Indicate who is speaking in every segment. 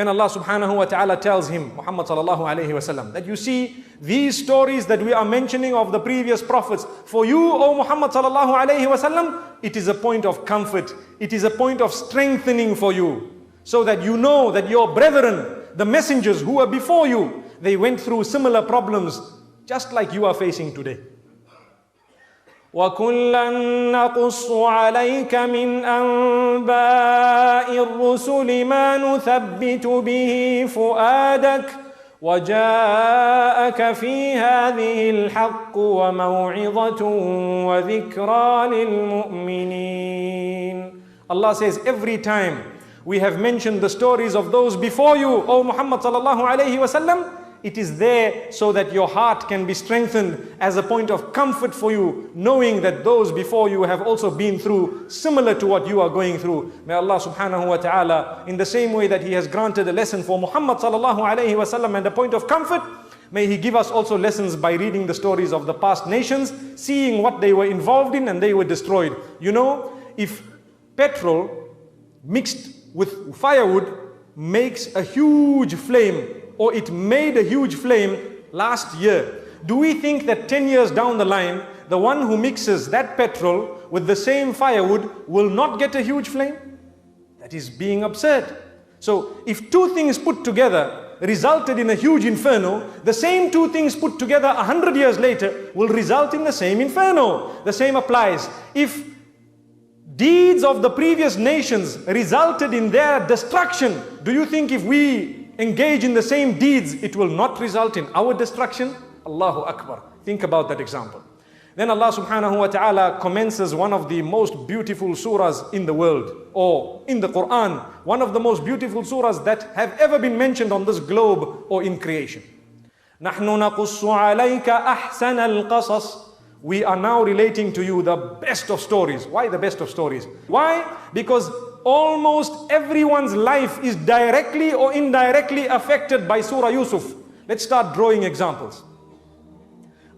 Speaker 1: Then Allah subhanahu wa ta'ala tells him, Muhammad sallallahu alayhi wasallam, that you see these stories that we are mentioning of the previous prophets, for you, O Muhammad sallallahu alayhi wasallam, it is a point of comfort. It is a point of strengthening for you, so that you know that your brethren, the messengers who were before you, they went through similar problems just like you are facing today.
Speaker 2: وَكُلًّا نَقُصُّ عَلَيْكَ مِنْ أَنْبَاءِ الرُّسُلِ مَا نُثَبِّتُ بِهِ فُؤَادَكَ وَجَاءَكَ فِي هَذِهِ الْحَقُّ وَمَوْعِظَةٌ وَذِكْرَى لِلْمُؤْمِنِينَ. Allah says, every time we have mentioned the stories of those before you, O Muhammad sallallahu alayhi wasallam, it is there so that your heart can be strengthened as a point of comfort for you, knowing that those before you have also been through similar to what you are going through. May Allah subhanahu wa ta'ala, in the same way that He has granted a lesson for Muhammad sallallahu alayhi wasallam and a point of comfort, may He give us also lessons by reading the stories of the past nations, seeing what they were involved in and they were destroyed. You know, if petrol mixed with firewood makes a huge flame, or it made a huge flame last year, do we think that 10 years down the line, the one who mixes that petrol with the same firewood will not get a huge flame? That is being absurd. So if two things put together resulted in a huge inferno, the same two things put together 100 years later will result in the same inferno. The same applies. If deeds of the previous nations resulted in their destruction, do you think if we engage in the same deeds, it will not result in our destruction? Allahu Akbar. Think about that example. Then Allah subhanahu wa ta'ala commences one of the most beautiful surahs in the world, or in the Quran, one of the most beautiful surahs that have ever been mentioned on this globe or in creation. نَحْنُ نَقُصُّ عَلَيْكَ أَحْسَنَ الْقَصَصِ. We are now relating to you the best of stories. Why the best of stories? Why? Because almost everyone's life is directly or indirectly affected by Surah Yousaf. Let's start drawing examples.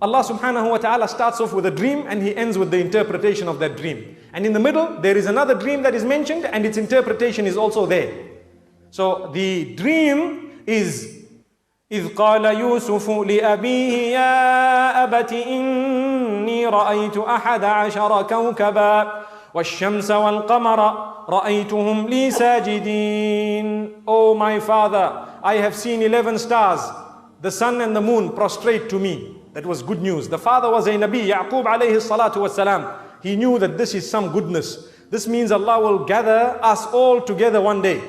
Speaker 2: Allah subhanahu wa ta'ala starts off with a dream and He ends with the interpretation of that dream. And in the middle, there is another dream that is mentioned and its interpretation is also there. So the dream is إِذْ قَالَ يُوسُفُ لِأَبِيهِ يَا أَبَتِ إِنِّي رَأَيْتُ أَحَدَ عَشَرَ كَوْكَبًا وَالشَّمْسَ وَالْقَمَرَ رَأَيْتُهُمْ لِي سَاجِدِينَ. Oh my father, I have seen 11 stars, the sun and the moon prostrate to me. That was good news. The father was a Nabi, Yaqub alayhi salatu wasalam. He knew that this is some goodness. This means Allah will gather us all together one day.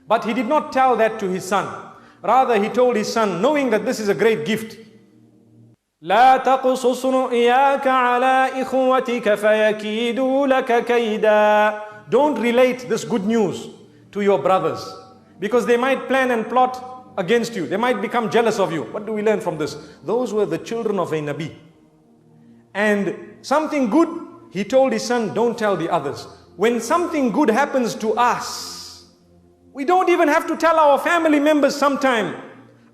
Speaker 2: But he did not tell that to his son. Rather, he told his son, knowing that this is a great gift, لا تقصص رؤياك على إخوتك فيكيدوا لك كيدا. Don't relate this good news to your brothers, because they might plan and plot against you. They might become jealous of you. What do we learn from this? Those were the children of a Nabi. And something good, he told his son, don't tell the others. When something good happens to us, we don't even have to tell our family members sometime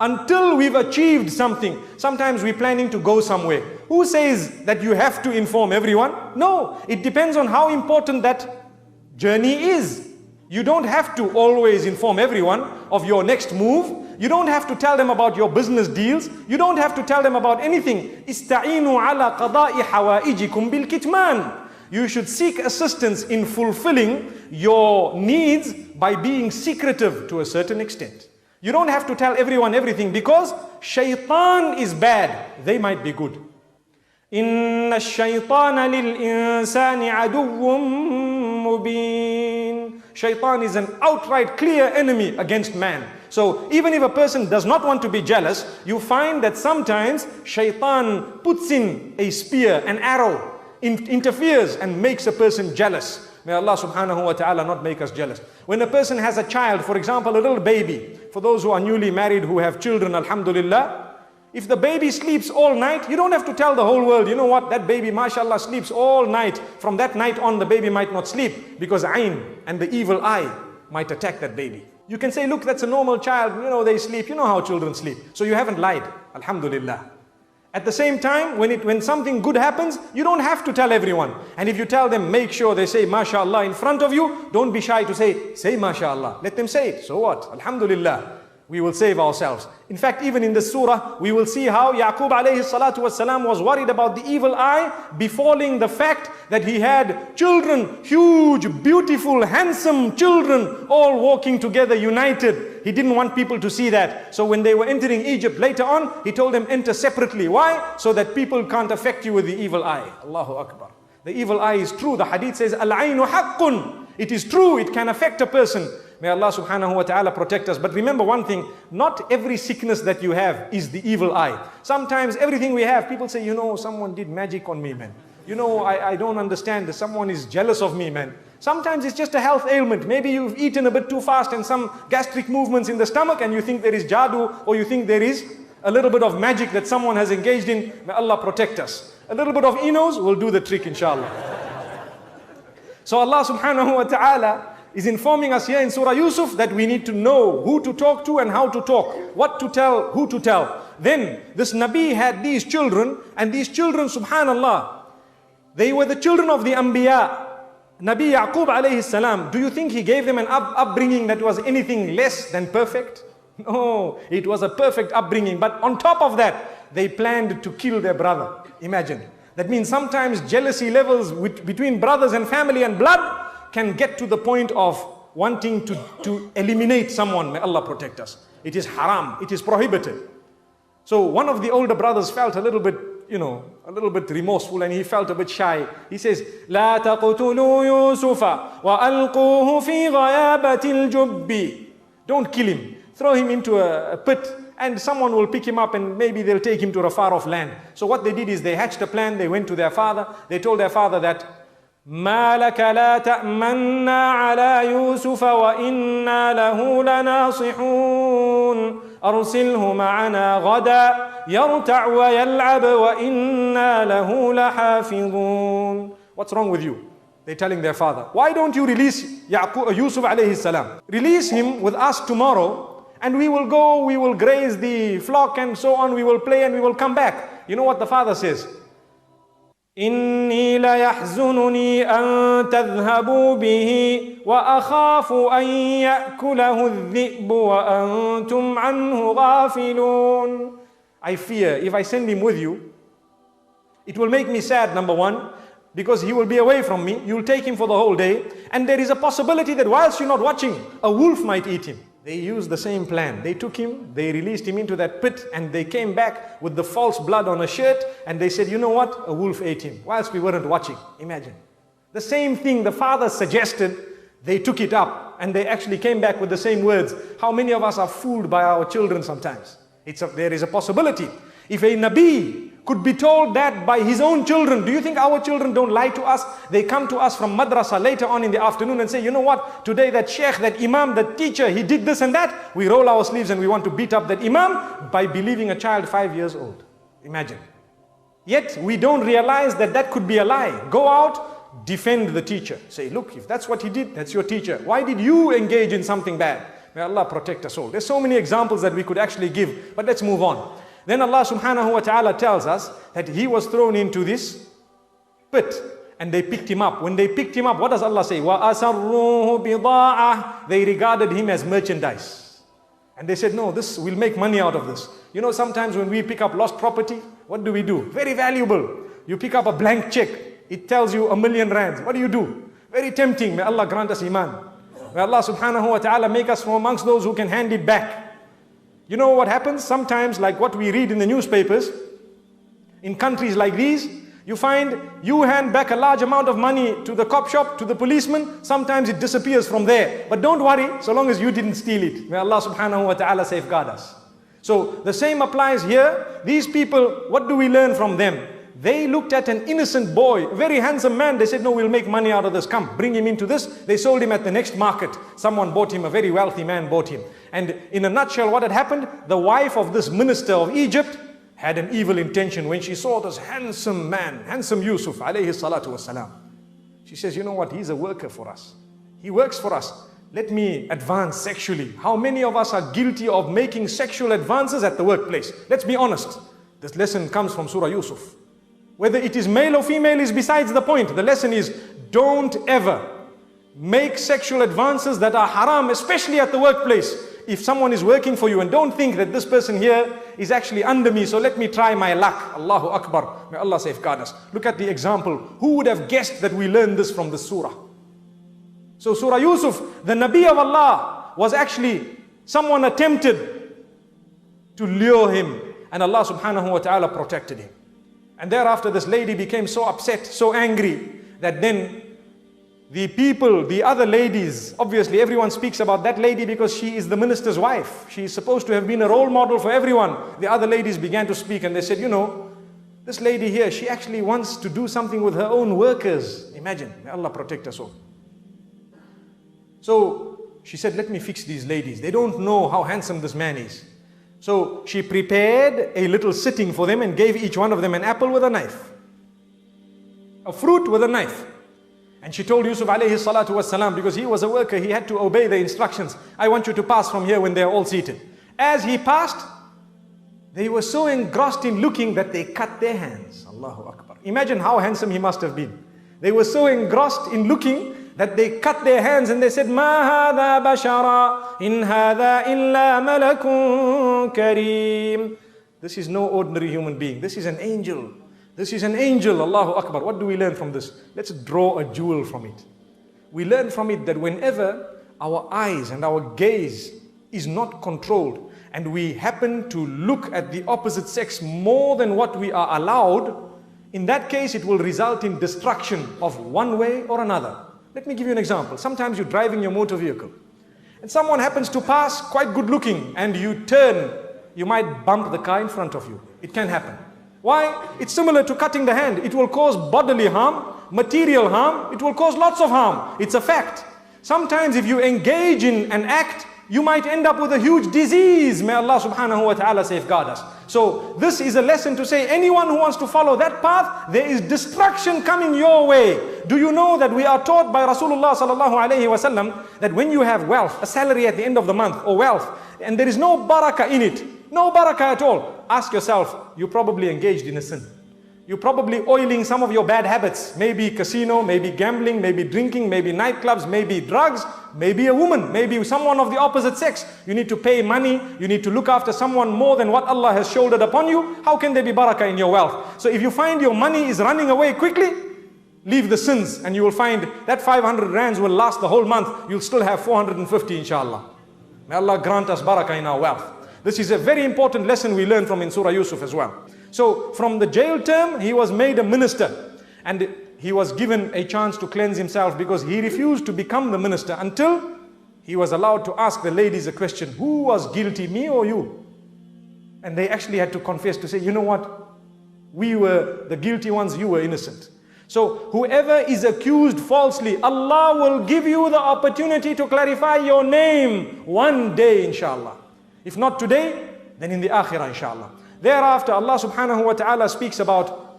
Speaker 2: until we've achieved something. Sometimes we're planning to go somewhere. Who says that you have to inform everyone? No, it depends on how important that journey is. You don't have to always inform everyone of your next move. You don't have to tell them about your business deals. You don't have to tell them about anything. Ista'inu ala qada'i hawaijikum bil kitman. You should seek assistance in fulfilling your needs by being secretive to a certain extent. You don't have to tell everyone everything, because shaitan is bad. They might be good. Inna ash-shaytana lil-insani aduwwun mubin. Shaitan is an outright clear enemy against man. So even if a person does not want to be jealous, you find that sometimes shaitan puts in a spear, an arrow, interferes and makes a person jealous. May Allah subhanahu wa ta'ala not make us jealous. When a person has a child, for example, a little baby, for those who are newly married who have children, alhamdulillah, if the baby sleeps all night, you don't have to tell the whole world, you know what, that baby, mashallah, sleeps all night. From that night on, the baby might not sleep, because ayn and the evil eye might attack that baby. You can say, look, that's a normal child, you know, they sleep, you know how children sleep. So you haven't lied, alhamdulillah. At the same time, when something good happens, you don't have to tell everyone. And if you tell them, make sure they say MashaAllah in front of you. Don't be shy to say MashaAllah. Let them say it. So what? Alhamdulillah. We will save ourselves. In fact, even in the surah, we will see how Yaqub alayhi salatu wasalam was worried about the evil eye befalling the fact that he had children, huge, beautiful, handsome children, all walking together, united. He didn't want people to see that. So when they were entering Egypt later on, he told them enter separately. Why? So that people can't affect you with the evil eye. Allahu Akbar. The evil eye is true. The hadith says, Al-aynu haqqun. It is true. It can affect a person. May Allah subhanahu wa ta'ala protect us. But remember one thing, not every sickness that you have is the evil eye. Sometimes everything we have, people say, someone did magic on me, man. I don't understand. Someone is jealous of me, man. Sometimes it's just a health ailment. Maybe you've eaten a bit too fast and some gastric movements in the stomach and you think there is jadoo, or you think there is a little bit of magic that someone has engaged in. May Allah protect us. A little bit of Enos will do the trick, inshallah. So Allah subhanahu wa ta'ala is informing us here in Surah Yousaf that we need to know who to talk to and how to talk, what to tell, who to tell. Then this Nabi had these children, and these children, subhanallah, they were the children of the Anbiya. Nabi Yaqub alayhi salam, do you think he gave them an upbringing that was anything less than perfect? No, it was a perfect upbringing. But on top of that, they planned to kill their brother. Imagine. That means sometimes jealousy levels between brothers and family and blood can get to the point of wanting to eliminate someone. May Allah protect us. It is haram. It is prohibited. So one of the older brothers felt a little bit, a little bit remorseful, and he felt a bit shy. He says, لا تقتلوا يوسف وألقوه في غيابة الجب. Don't kill him. Throw him into a pit, and someone will pick him up and maybe they'll take him to a far off land. So what they did is they hatched a plan. They went to their father. They told their father that, ما لك لا تأمنا على يوسف وإنا له لناصحون أرسله معنا غدا يرتع ويلعب وإنا له لحافظون. What's wrong with you? They're telling their father, why don't you release Yusuf alayhi salam? Release him with us tomorrow, and we will go, we will graze the flock and so on, we will play and we will come back. You know what the father says? إني ليحزنني أن تذهبوا به وأخاف أن يأكله الذئب وأنتم عنه غافلون. I fear if I send him with you, it will make me sad, number one, because he will be away from me. You'll take him for the whole day, and there is a possibility that whilst you're not watching, a wolf might eat him. They used the same plan. They took him, they released him into that pit, and they came back with the false blood on a shirt, and they said, you know what? A wolf ate him, whilst we weren't watching. Imagine. The same thing the father suggested, they took it up, and they actually came back with the same words. How many of us are fooled by our children sometimes? There is a possibility. If a Nabi could be told that by his own children, do you think our children don't lie to us? They come to us from madrasa later on in the afternoon and say, you know what, today that sheikh, that imam, that teacher, he did this and that. We roll our sleeves and we want to beat up that imam by believing a child 5 years old. Imagine. Yet we don't realize that that could be a lie. Go out, defend the teacher. Say, look, if that's what he did, that's your teacher. Why did you engage in something bad? May Allah protect us all. There's so many examples that we could actually give, but let's move on. Then Allah subhanahu wa ta'ala tells us that he was thrown into this pit and they picked him up. When they picked him up, what does Allah say? وَأَسَرُّوهُ بِضَاعَةً. They regarded him as merchandise. And they said, no, we'll make money out of this. You know, sometimes when we pick up lost property, what do we do? Very valuable. You pick up a blank check. It tells you 1,000,000 rands. What do? Very tempting. May Allah grant us iman. May Allah subhanahu wa ta'ala make us from amongst those who can hand it back. You know what happens? Sometimes, like what we read in the newspapers, in countries like these, you find you hand back a large amount of money to the cop shop, to the policeman, sometimes it disappears from there. But don't worry, so long as you didn't steal it. May Allah subhanahu wa ta'ala safeguard us. So the same applies here. These people, what do we learn from them? They looked at an innocent boy, a very handsome man. They said, no, we'll make money out of this. Come, bring him into this. They sold him at the next market. Someone bought him, a very wealthy man bought him. And in a nutshell, what had happened? The wife of this minister of Egypt had an evil intention when she saw this handsome man, handsome Yusuf, alayhi salatu wasalam. She says, you know what? He's a worker for us. He works for us. Let me advance sexually. How many of us are guilty of making sexual advances at the workplace? Let's be honest.
Speaker 1: This lesson comes from Surah Yousaf. Whether it is male or female is besides the point. The lesson is, don't ever make sexual advances that are haram, especially at the workplace. If someone is working for you, and don't think that this person here is actually under me, so let me try my luck. Allahu Akbar. May Allah safeguard us. Look at the example. Who would have guessed that we learn this from this surah? So Surah Yusuf, the Nabi of Allah, was actually someone attempted to lure him, and Allah subhanahu wa ta'ala protected him. And thereafter this lady became so upset, so angry, that then the people, the other ladies, obviously everyone speaks about that lady because she is the minister's wife. She is supposed to have been a role model for everyone. The other ladies began to speak and they said, you know, this lady here, she actually wants to do something with her own workers. Imagine, may Allah protect us all. So she said, let me fix these ladies. They don't know how handsome this man is. So she prepared a little sitting for them and gave each one of them an apple with a knife. A fruit with a knife. And she told Yusuf alayhi salatu wasalam, because he was a worker, he had to obey the instructions. I want you to pass from here when they are all seated. As he passed, they were so engrossed in looking that they cut their hands. Allahu Akbar. Imagine how handsome he must have been. They were so engrossed in looking that they cut their hands and they said, Ma hadha bashara, in hadha illa malakun kareem. This is no ordinary human being. This is an angel. This is an angel. Allahu Akbar. What do we learn from this? Let's draw a jewel from it. We learn from it that whenever our eyes and our gaze is not controlled and we happen to look at the opposite sex more than what we are allowed, in that case it will result in destruction of one way or another. Let me give you an example. Sometimes you're driving your motor vehicle and someone happens to pass quite good looking and you turn, you might bump the car in front of you. It can happen. Why? It's similar to cutting the hand. It will cause bodily harm, material harm. It will cause lots of harm. It's a fact. Sometimes if you engage in an act, you might end up with a huge disease. May Allah subhanahu wa ta'ala safeguard us. So this is a lesson to say, anyone who wants to follow that path, there is destruction coming your way. Do you know that we are taught by Rasulullah sallallahu alayhi wa sallam that when you have wealth, a salary at the end of the month or wealth, and there is no barakah in it, no barakah at all, ask yourself, you probably engaged in a sin. You're probably oiling some of your bad habits. Maybe casino, maybe gambling, maybe drinking, maybe nightclubs, maybe drugs, maybe a woman, maybe someone of the opposite sex. You need to pay money, you need to look after someone more than what Allah has shouldered upon you. How can there be barakah in your wealth? So if you find your money is running away quickly, leave the sins and you will find that 500 rands will last the whole month. You'll still have 450 inshallah. May Allah grant us barakah in our wealth. This is a very important lesson we learn from in Surah Yusuf as well. So from the jail term, he was made a minister and he was given a chance to cleanse himself because he refused to become the minister until he was allowed to ask the ladies a question, who was guilty, me or you? And they actually had to confess to say, you know what? We were the guilty ones, you were innocent. So whoever is accused falsely, Allah will give you the opportunity to clarify your name one day inshallah. If not today, then in the akhirah inshallah. Thereafter, Allah subhanahu wa ta'ala speaks about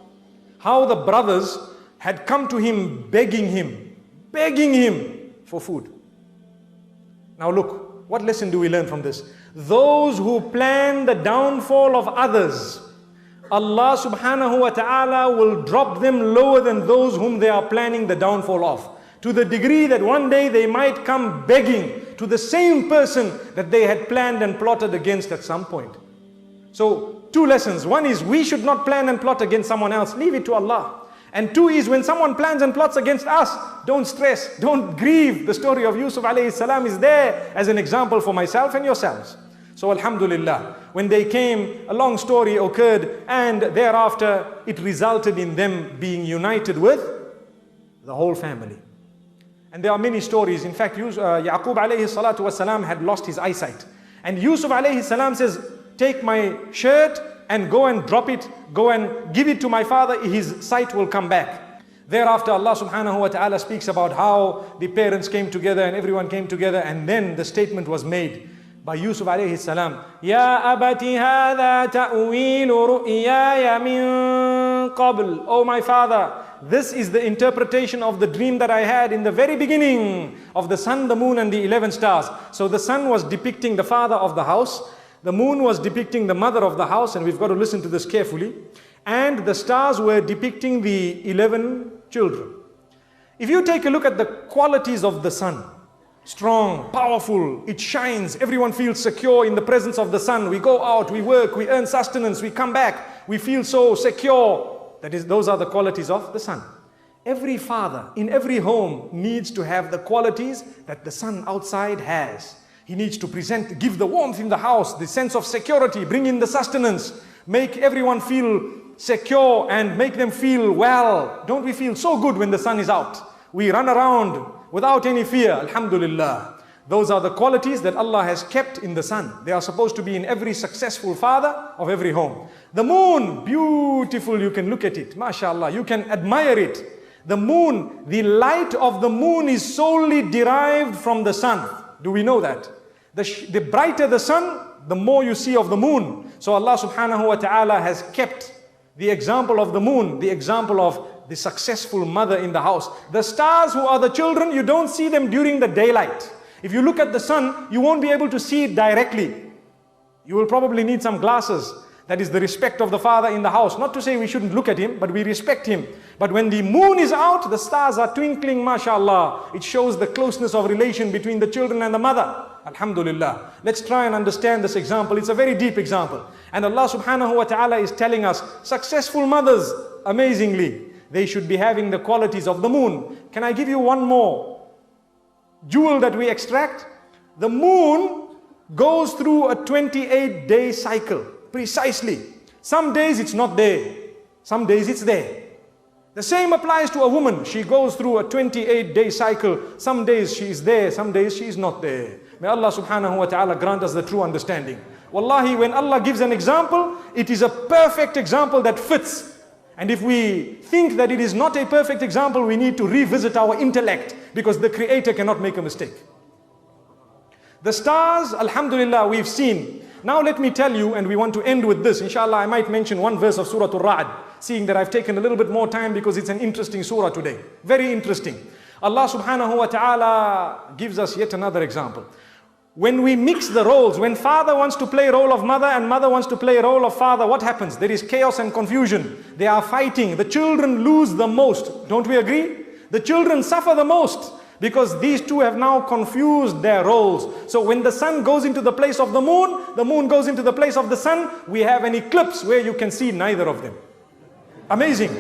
Speaker 1: how the brothers had come to him begging him for food. Now look, what lesson do we learn from this? Those who plan the downfall of others, Allah subhanahu wa ta'ala will drop them lower than those whom they are planning the downfall of. To the degree that one day they might come begging to the same person that they had planned and plotted against at some point. So, two lessons. One is we should not plan and plot against someone else. Leave it to Allah. And two is when someone plans and plots against us, don't stress, don't grieve. The story of Yusuf alayhi salam is there as an example for myself and yourselves. So alhamdulillah, when they came, a long story occurred and thereafter it resulted in them being united with the whole family. And there are many stories. In fact, Yaqub alayhi salatu wasalam had lost his eyesight. And Yusuf alayhi salam says, take my shirt and go and drop it, go and give it to my father, his sight will come back. Thereafter Allah subhanahu wa ta'ala speaks about how the parents came together and everyone came together, and then the statement was made by Yusuf alayhi salam, Ya abati hadha ta'weelu ru'yaya min qabl. Oh my father, this is the interpretation of the dream that I had in the very beginning of the sun, the moon and the 11 stars. So the sun was depicting the father of the house. The moon was depicting the mother of the house, and we've got to listen to this carefully. And the stars were depicting the 11 children. If you take a look at the qualities of the sun, strong, powerful, it shines, everyone feels secure in the presence of the sun. We go out, we work, we earn sustenance, we come back, we feel so secure. Those are the qualities of the sun. Every father in every home needs to have the qualities that the sun outside has. He needs to give the warmth in the house, the sense of security, bring in the sustenance, make everyone feel secure and make them feel well. Don't we feel so good when the sun is out? We run around without any fear, alhamdulillah. Those are the qualities that Allah has kept in the sun. They are supposed to be in every successful father of every home. The moon, beautiful, you can look at it, mashallah, you can admire it. The moon, the light of the moon is solely derived from the sun. Do we know that? The brighter the sun, the more you see of the moon. So Allah subhanahu wa ta'ala has kept the example of the moon, the example of the successful mother in the house. The stars, who are the children, you don't see them during the daylight. If you look at the sun, you won't be able to see it directly. You will probably need some glasses. That is the respect of the father in the house. Not to say we shouldn't look at him, but we respect him. But when the moon is out, the stars are twinkling, mashallah. It shows the closeness of relation between the children and the mother. Alhamdulillah. Let's try and understand this example. It's a very deep example. And Allah subhanahu wa ta'ala is telling us, successful mothers, amazingly, they should be having the qualities of the moon. Can I give you one more jewel that we extract? The moon goes through a 28-day cycle, precisely. Some days it's not there, some days it's there. The same applies to a woman. She goes through a 28-day cycle. Some days she is there, some days she is not there. May Allah subhanahu wa ta'ala grant us the true understanding. Wallahi, when Allah gives an example, it is a perfect example that fits. And if we think that it is not a perfect example, we need to revisit our intellect, because the Creator cannot make a mistake. The stars, alhamdulillah, we've seen. Now let me tell you, and we want to end with this. Inshallah, I might mention one verse of Surah Al-Ra'd, seeing that I've taken a little bit more time because it's an interesting surah today. Very interesting. Allah subhanahu wa ta'ala gives us yet another example. When we mix the roles, when father wants to play role of mother and mother wants to play role of father, what happens? There is chaos and confusion. They are fighting. The children lose the most. Don't we agree? The children suffer the most, because these two have now confused their roles. So when the sun goes into the place of the moon goes into the place of the sun, we have an eclipse where you can see neither of them. Amazing.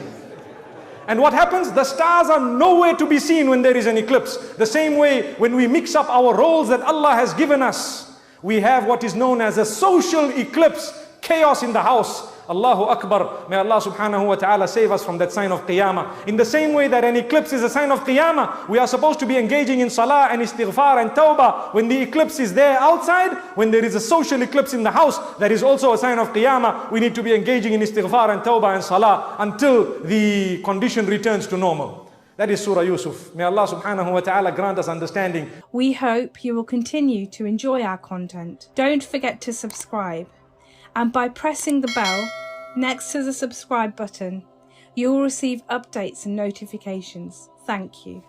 Speaker 1: And what happens? The stars are nowhere to be seen when there is an eclipse. The same way, when we mix up our roles that Allah has given us, we have what is known as a social eclipse, chaos in the house. Allahu Akbar. May Allah subhanahu wa ta'ala save us from that sign of Qiyamah. In the same way that an eclipse is a sign of Qiyamah, we are supposed to be engaging in salah and istighfar and tawbah. When the eclipse is there outside, when there is a social eclipse in the house, that is also a sign of Qiyamah. We need to be engaging in istighfar and tawbah and salah until the condition returns to normal. That is Surah Yousaf. May Allah subhanahu wa ta'ala grant us understanding.
Speaker 3: We hope you will continue to enjoy our content. Don't forget to subscribe. And by pressing the bell next to the subscribe button, you will receive updates and notifications. Thank you.